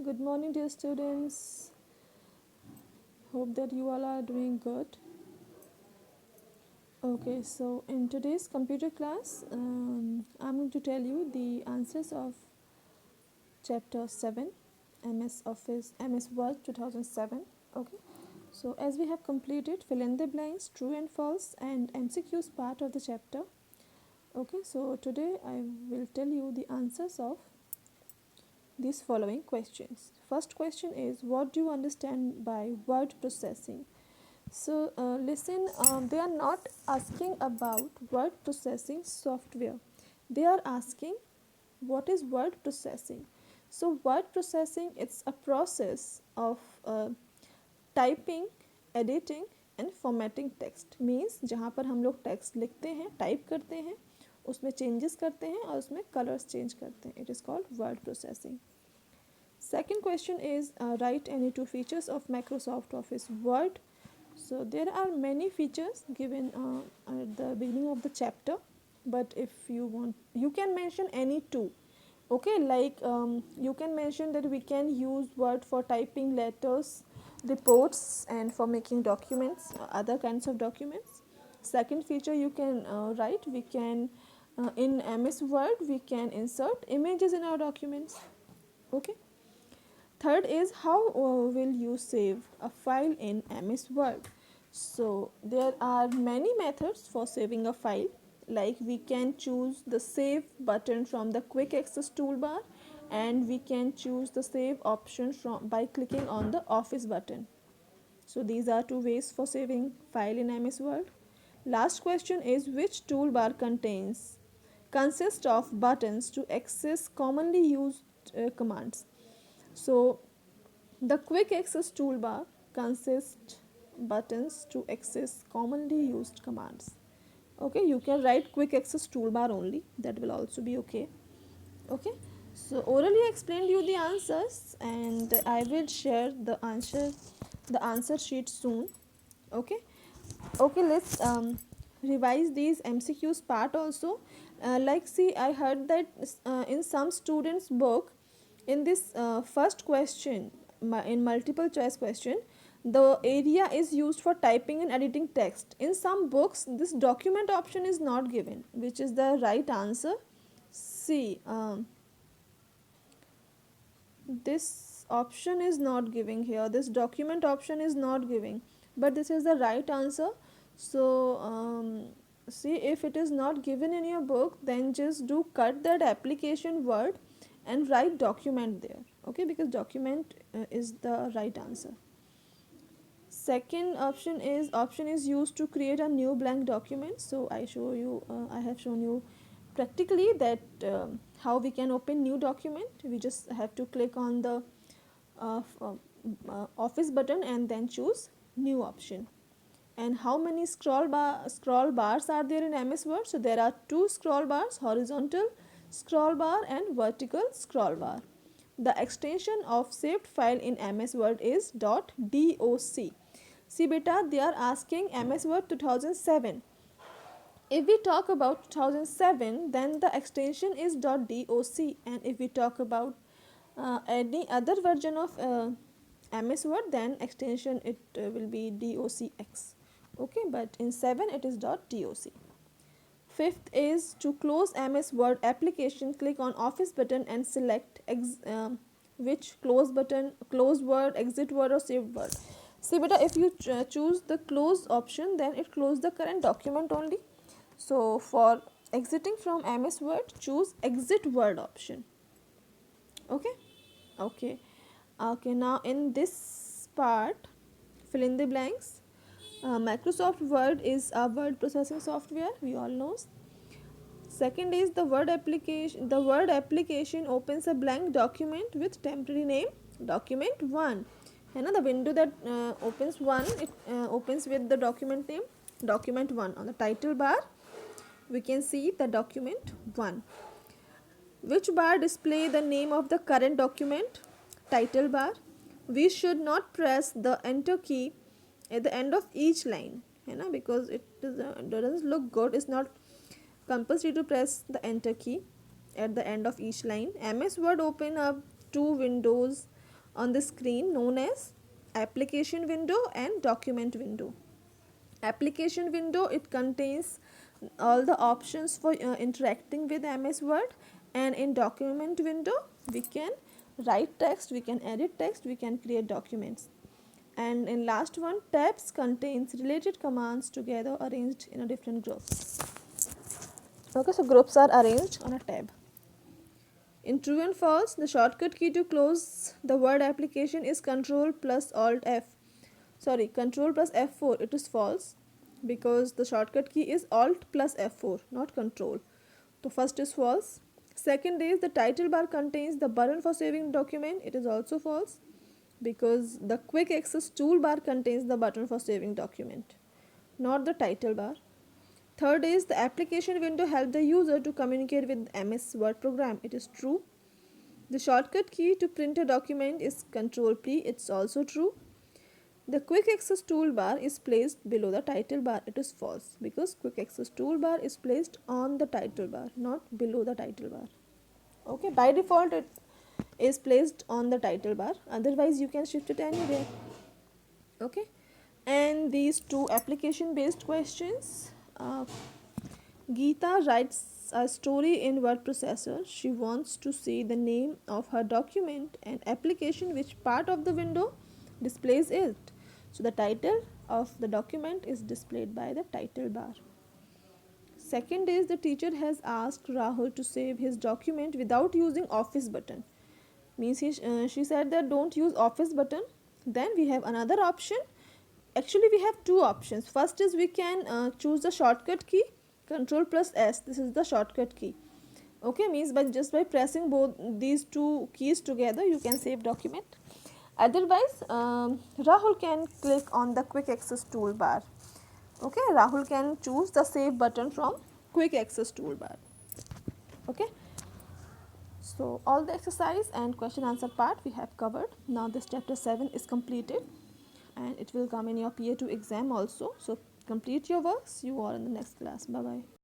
Good morning, dear students. Hope that you all are doing good. Okay, so in today's computer class, I'm going to tell you the answers of chapter 7, MS Office, MS Word 2007. Okay, so as we have completed fill in the blanks, true and false, and MCQs part of the chapter. Okay, so today I will tell you the answers of these following questions. First question is, what do you understand by word processing? So listen, they are not asking about word processing software. They are asking what is word processing. So word processing, it's a process of typing, editing and formatting text. Means जहाँ पर हम लोग text लिखते हैं, type करते हैं, उसमें changes करते हैं और उसमें colors change करते हैं. It is called word processing. Second question is, write any two features of Microsoft Office Word. So there are many features given at the beginning of the chapter, but if you want, you can mention any two. Okay, like you can mention that we can use Word for typing letters, reports and for making documents, other kinds of documents. Second feature you can write, we can in MS Word we can insert images in our documents. Okay. Third is, how will you save a file in MS Word? So there are many methods for saving a file, like we can choose the save button from the quick access toolbar, and we can choose the save option from by clicking on the office button. So these are two ways for saving file in MS Word. Last question is, which toolbar consists of buttons to access commonly used commands? So the quick access toolbar consists buttons to access commonly used commands. Okay, you can write quick access toolbar only, that will also be okay. Okay, so orally I explained you the answers and I will share the answer sheet soon. Okay, let's revise these MCQs part also. Like, see, I heard that in some students book, in this first question, in multiple choice question, the area is used for typing and editing text. In some books this document option is not given, which is the right answer. See, this option is not giving here, this document option is not giving, but this is the right answer. So see, if it is not given in your book, then just do cut that application word and write document there. Okay, because document is the right answer. Second option is used to create a new blank document. So I have shown you practically that how we can open new document. We just have to click on the office button and then choose new option. And how many scroll bars are there in MS Word? So there are two scroll bars, horizontal scroll bar and vertical scroll bar. The extension of saved file in MS Word is .doc. See beta, they are asking MS Word 2007. If we talk about 2007, then the extension is .doc, and if we talk about any other version of MS Word, then extension it will be docx. Okay, but in 7 it is .doc. Fifth is, to close MS Word application, click on office button and select which close button, close word, exit word or saved word. See beta, if you choose the close option, then it close the current document only. So for exiting from MS Word, choose exit word option. Okay. Now in this part, fill in the blanks. Microsoft Word is a word processing software, we all know. Second is, the word application opens a blank document with temporary name document 1. And the window that opens opens with the document name document 1. On the title bar we can see the document 1. Which bar display the name of the current document? Title bar. We should not press the enter key at the end of each line, because it doesn't look good. It's not compulsory to press the enter key at the end of each line. MS Word open up two windows on the screen known as application window and document window. Application window, it contains all the options for interacting with MS Word, and in document window we can write text, we can edit text, we can create documents. And in last one, tabs contains related commands together arranged in a different groups. Okay, so groups are arranged on a tab. In true and false, the shortcut key to close the Word application is Control plus Alt F. Sorry, Control plus F4. It is false because the shortcut key is Alt plus F4, not Control. So first is false. Second is the title bar contains the button for saving document. It is also false because the quick access toolbar contains the button for saving document, not the title bar. Third is the application window helps the user to communicate with MS Word program. It is true. The shortcut key to print a document is Control P. It's also true. The quick access toolbar is placed below the title bar. It is false because quick access toolbar is placed on the title bar, not below the title bar. Okay, by default it is placed on the title bar, otherwise you can shift it anywhere. Okay, and these two application based questions. Geeta writes a story in word processor. She wants to see the name of her document and application, which part of the window displays it. So the title of the document is displayed by the title bar. Second is the teacher has asked Rahul to save his document without using office button. Means she said that don't use office button. Then we have another option. Actually we have two options. First is we can choose the shortcut key, Control plus S. This is the shortcut key. Okay, means by just by pressing both these two keys together you can save document. Otherwise Rahul can click on the quick access toolbar. Okay, Rahul can choose the save button from quick access toolbar. Okay, so all the exercise and question answer part we have covered. Now this chapter 7 is completed and it will come in your PA2 exam also. So complete your works. You are in the next class. Bye bye.